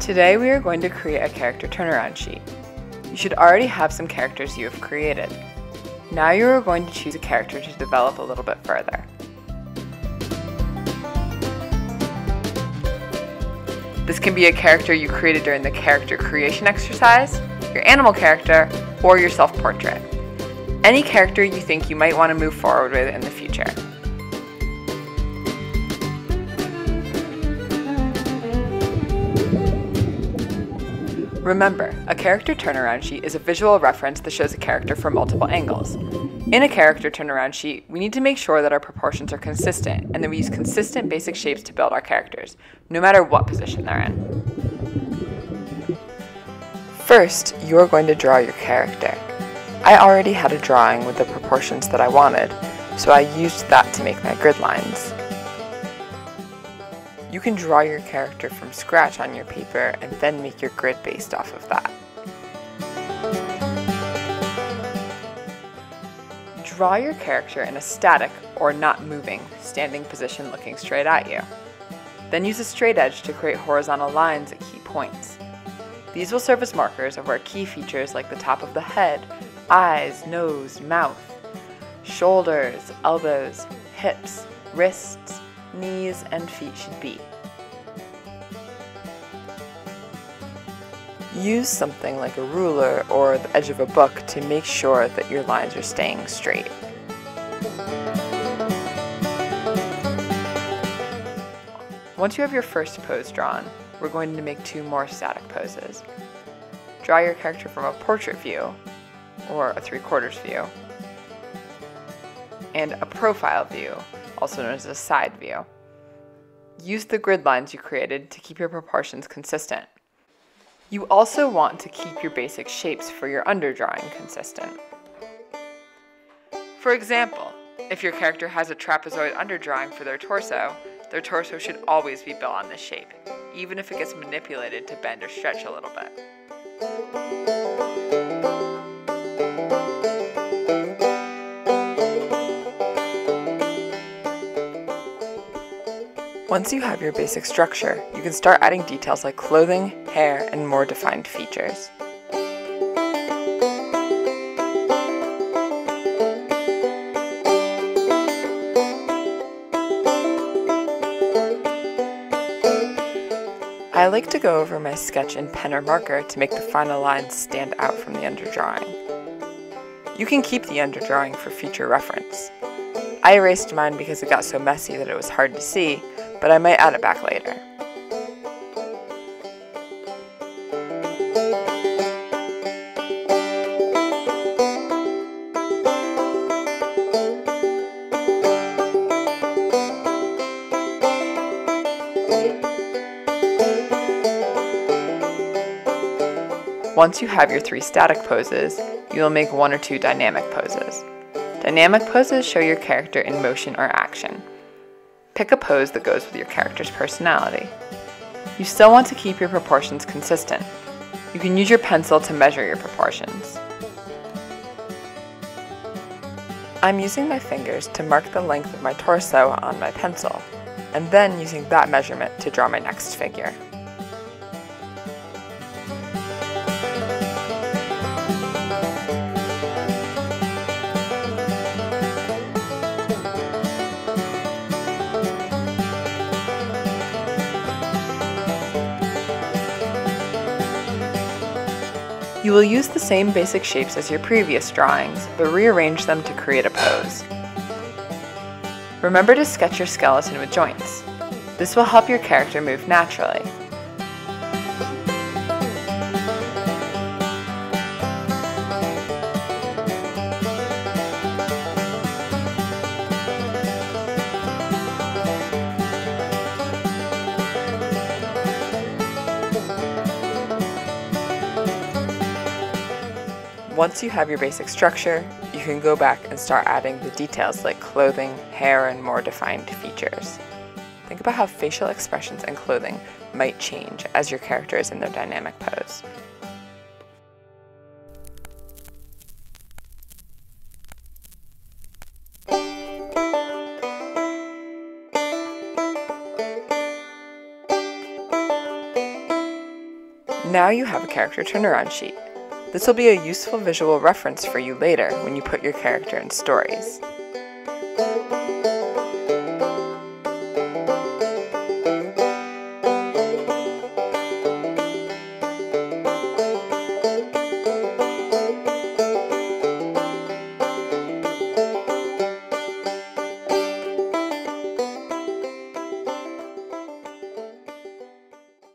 Today we are going to create a character turnaround sheet. You should already have some characters you have created. Now you are going to choose a character to develop a little bit further. This can be a character you created during the character creation exercise, your animal character, or your self-portrait. Any character you think you might want to move forward with in the future. Remember, a character turnaround sheet is a visual reference that shows a character from multiple angles. In a character turnaround sheet, we need to make sure that our proportions are consistent and that we use consistent basic shapes to build our characters, no matter what position they're in. First, you are going to draw your character. I already had a drawing with the proportions that I wanted, so I used that to make my grid lines. You can draw your character from scratch on your paper and then make your grid based off of that. Draw your character in a static or not moving standing position looking straight at you. Then use a straight edge to create horizontal lines at key points. These will serve as markers of where key features like the top of the head, eyes, nose, mouth, shoulders, elbows, hips, wrists, knees, and feet should be. Use something like a ruler or the edge of a book to make sure that your lines are staying straight. Once you have your first pose drawn, we're going to make two more static poses. Draw your character from a portrait view, or a 3/4 view, and a profile view, also known as a side view. Use the grid lines you created to keep your proportions consistent. You also want to keep your basic shapes for your underdrawing consistent. For example, if your character has a trapezoid underdrawing for their torso should always be built on this shape, even if it gets manipulated to bend or stretch a little bit. Once you have your basic structure, you can start adding details like clothing, hair, and more defined features. I like to go over my sketch in pen or marker to make the final lines stand out from the underdrawing. You can keep the underdrawing for future reference. I erased mine because it got so messy that it was hard to see, but I might add it back later. Once you have your 3 static poses, you will make 1 or 2 dynamic poses. Dynamic poses show your character in motion or action. Pick a pose that goes with your character's personality. You still want to keep your proportions consistent. You can use your pencil to measure your proportions. I'm using my fingers to mark the length of my torso on my pencil, and then using that measurement to draw my next figure. You will use the same basic shapes as your previous drawings, but rearrange them to create a pose. Remember to sketch your skeleton with joints. This will help your character move naturally. Once you have your basic structure, you can go back and start adding the details like clothing, hair, and more defined features. Think about how facial expressions and clothing might change as your character is in their dynamic pose. Now you have a character turnaround sheet. This will be a useful visual reference for you later when you put your character in stories.